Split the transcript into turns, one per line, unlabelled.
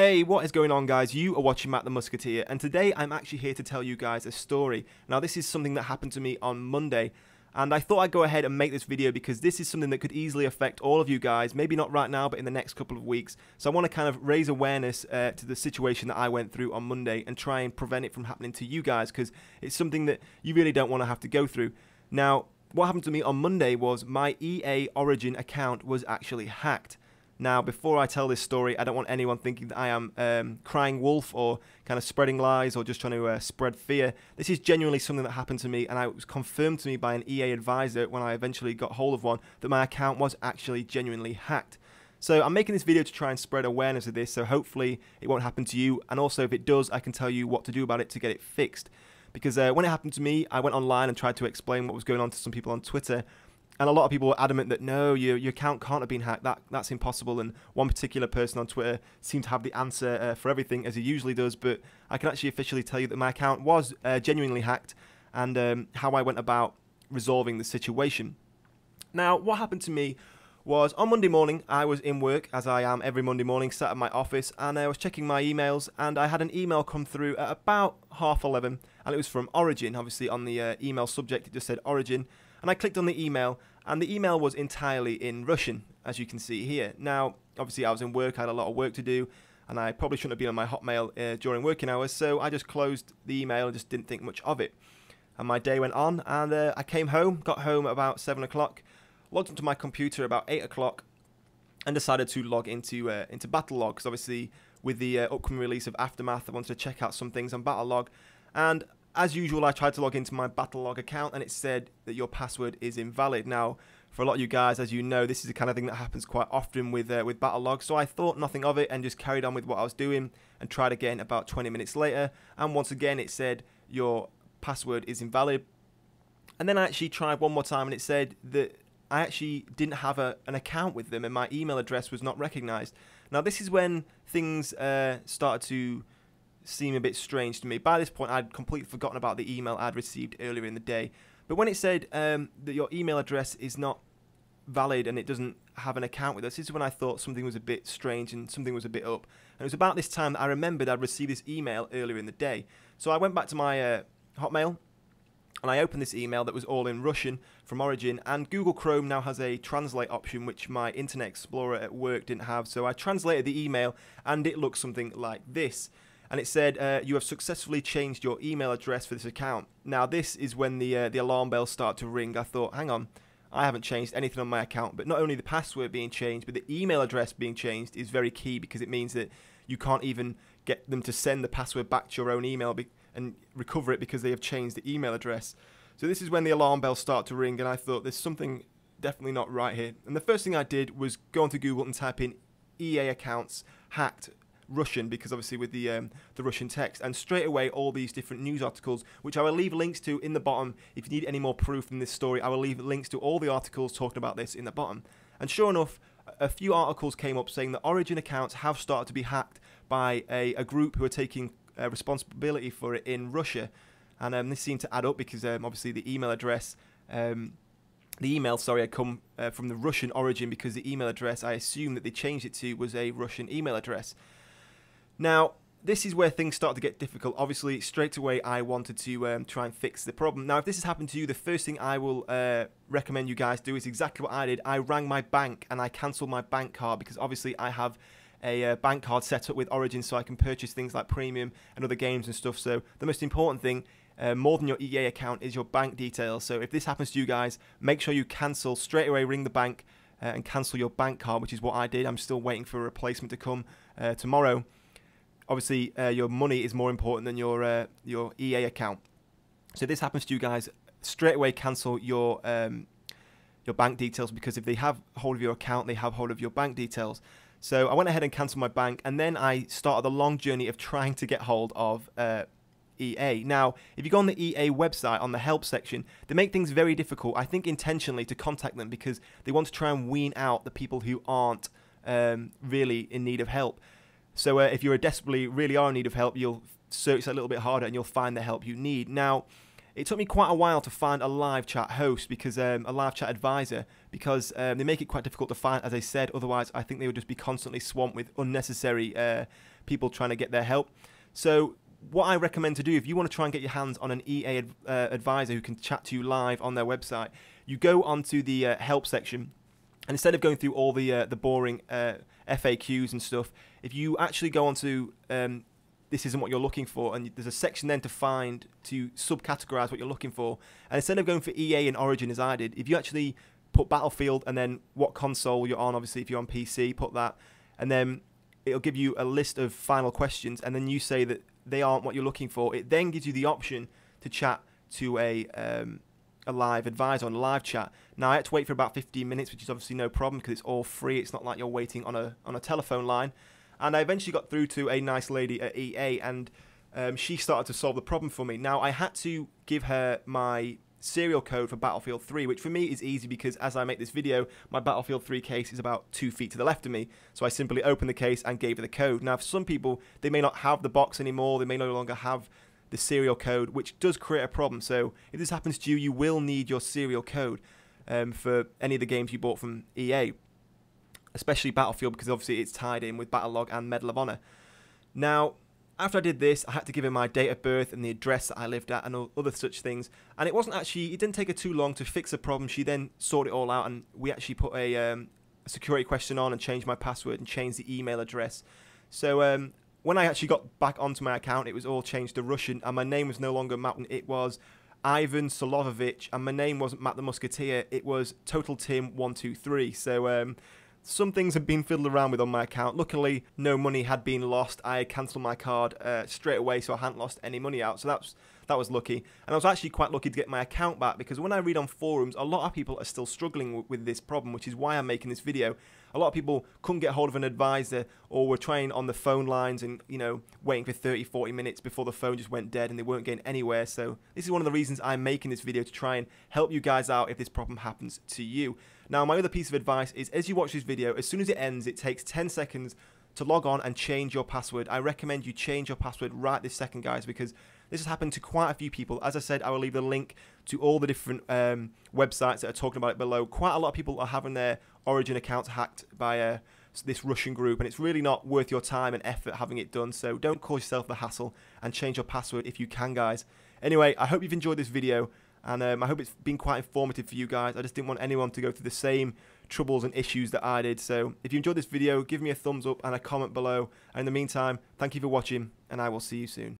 Hey, what is going on, guys? You are watching Matt the Musketeer, and today I'm actually here to tell you guys a story. Now, this is something that happened to me on Monday, and I thought I'd go ahead and make this video because this is something that could easily affect all of you guys, maybe not right now, but in the next couple of weeks. So I want to kind of raise awareness to the situation that I went through on Monday and try and prevent it from happening to you guys, because it's something that you really don't want to have to go through. Now, what happened to me on Monday was my EA Origin account was actually hacked. Now, before I tell this story, I don't want anyone thinking that I am crying wolf or kind of spreading lies or just trying to spread fear. This is genuinely something that happened to me, and it was confirmed to me by an EA advisor when I eventually got hold of one that my account was actually genuinely hacked. So I'm making this video to try and spread awareness of this, so hopefully it won't happen to you, and also if it does, I can tell you what to do about it to get it fixed. Because when it happened to me, I went online and tried to explain what was going on to some people on Twitter. And a lot of people were adamant that no, your account can't have been hacked, that's impossible. And one particular person on Twitter seemed to have the answer for everything, as he usually does. But I can actually officially tell you that my account was genuinely hacked, and how I went about resolving the situation. Now, what happened to me was on Monday morning, I was in work, as I am every Monday morning, sat at my office, and I was checking my emails, and I had an email come through at about 11:30, and it was from Origin. Obviously, on the email subject, it just said Origin. And I clicked on the email, and the email was entirely in Russian, as you can see here. Now, obviously, I was in work, I had a lot of work to do, and I probably shouldn't have been on my Hotmail during working hours, so I just closed the email and just didn't think much of it. And my day went on, and I came home, got home at about 7 o'clock, logged into my computer about 8 o'clock, and decided to log into Battlelog, because obviously, with the upcoming release of Aftermath, I wanted to check out some things on Battlelog, and as usual, I tried to log into my Battlelog account, and it said that your password is invalid. Now, for a lot of you guys, as you know, this is the kind of thing that happens quite often with Battlelog, so I thought nothing of it and just carried on with what I was doing and tried again about 20 minutes later, and once again it said your password is invalid. And then I actually tried one more time, and it said that I actually didn't have an account with them, and my email address was not recognized. Now, this is when things started to seem a bit strange to me. By this point, I'd completely forgotten about the email I'd received earlier in the day. But when it said that your email address is not valid and it doesn't have an account with us, this is when I thought something was a bit strange and something was a bit up. And it was about this time that I remembered I'd received this email earlier in the day. So I went back to my Hotmail, and I opened this email that was all in Russian from Origin, and Google Chrome now has a translate option which my Internet Explorer at work didn't have. So I translated the email, and it looked something like this. And it said, you have successfully changed your email address for this account. Now, this is when the alarm bells start to ring. I thought, hang on, I haven't changed anything on my account. But not only the password being changed, but the email address being changed is very key, because it means that you can't even get them to send the password back to your own email and recover it, because they have changed the email address. So this is when the alarm bells start to ring, and I thought there's something definitely not right here. And the first thing I did was go onto Google and type in EA accounts hacked Russian, because obviously with the Russian text, and straight away all these different news articles, which I will leave links to in the bottom. If you need any more proof in this story, I will leave links to all the articles talking about this in the bottom. And sure enough, a few articles came up saying that Origin accounts have started to be hacked by a group who are taking responsibility for it in Russia. And this seemed to add up, because obviously the email address, the email, sorry, had come from the Russian origin, because the email address I assume that they changed it to was a Russian email address. Now, this is where things start to get difficult. Obviously, straight away, I wanted to try and fix the problem. Now, if this has happened to you, the first thing I will recommend you guys do is exactly what I did. I rang my bank, and I cancelled my bank card, because obviously I have a bank card set up with Origin, so I can purchase things like premium and other games and stuff. So the most important thing, more than your EA account, is your bank details. So if this happens to you guys, make sure you cancel straight away. Ring the bank and cancel your bank card, which is what I did. I'm still waiting for a replacement to come tomorrow. Obviously, your money is more important than your EA account. So if this happens to you guys, straight away cancel your bank details, because if they have hold of your account, they have hold of your bank details. So I went ahead and cancelled my bank, and then I started the long journey of trying to get hold of EA. Now, if you go on the EA website, on the help section, they make things very difficult, I think intentionally, to contact them, because they want to try and wean out the people who aren't really in need of help. So if you're desperately really are in need of help, you'll search a little bit harder and you'll find the help you need. Now, It took me quite a while to find a live chat host, because a live chat advisor, because they make it quite difficult to find, as I said. Otherwise, I think they would just be constantly swamped with unnecessary people trying to get their help. So what I recommend to do, if you want to try and get your hands on an EA advisor who can chat to you live on their website, you go onto the help section, and instead of going through all the boring FAQs and stuff, if you actually go onto this isn't what you're looking for, and there's a section then to subcategorize what you're looking for, and instead of going for EA and Origin as I did, if you actually put Battlefield and then what console you're on, obviously if you're on PC, put that, and then it'll give you a list of final questions, and then you say that they aren't what you're looking for. It then gives you the option to chat to a live advisor on live chat. Now I had to wait for about 15 minutes, which is obviously no problem because it's all free. It's not like you're waiting on a telephone line. And I eventually got through to a nice lady at EA, and she started to solve the problem for me. Now I had to give her my serial code for Battlefield 3, which for me is easy because as I make this video, my Battlefield 3 case is about 2 feet to the left of me. So I simply opened the case and gave her the code. Now for some people, they may not have the box anymore. They may no longer have the serial code, which does create a problem. So if this happens to you, you will need your serial code for any of the games you bought from EA, especially Battlefield, because obviously it's tied in with Battlelog and Medal of Honor. Now, after I did this, I had to give her my date of birth and the address that I lived at and other such things. And it didn't take her too long to fix the problem. She then sorted it all out, and we actually put a security question on and changed my password and changed the email address. So when I actually got back onto my account, it was all changed to Russian, and my name was no longer Matt, it was Ivan Solovovich, and my name wasn't Matt the Musketeer, it was Total Tim 123. So some things had been fiddled around with on my account. Luckily, no money had been lost. I had cancelled my card straight away, so I hadn't lost any money out. So that was lucky. And I was actually quite lucky to get my account back, because when I read on forums, a lot of people are still struggling with this problem, which is why I'm making this video. A lot of people couldn't get hold of an advisor, or were trying on the phone lines and, waiting for 30, 40 minutes before the phone just went dead and they weren't getting anywhere. So this is one of the reasons I'm making this video, to try and help you guys out if this problem happens to you. Now, my other piece of advice is, as you watch this video, as soon as it ends, it takes 10 seconds to log on and change your password. I recommend you change your password right this second, guys, because this has happened to quite a few people. As I said, I will leave a link to all the different websites that are talking about it below. Quite a lot of people are having their Origin accounts hacked by this Russian group, and it's really not worth your time and effort having it done. So don't cause yourself the hassle, and change your password if you can, guys. Anyway, I hope you've enjoyed this video, and I hope it's been quite informative for you guys. I just didn't want anyone to go through the same troubles and issues that I did. So if you enjoyed this video, give me a thumbs up and a comment below. And in the meantime, thank you for watching, and I will see you soon.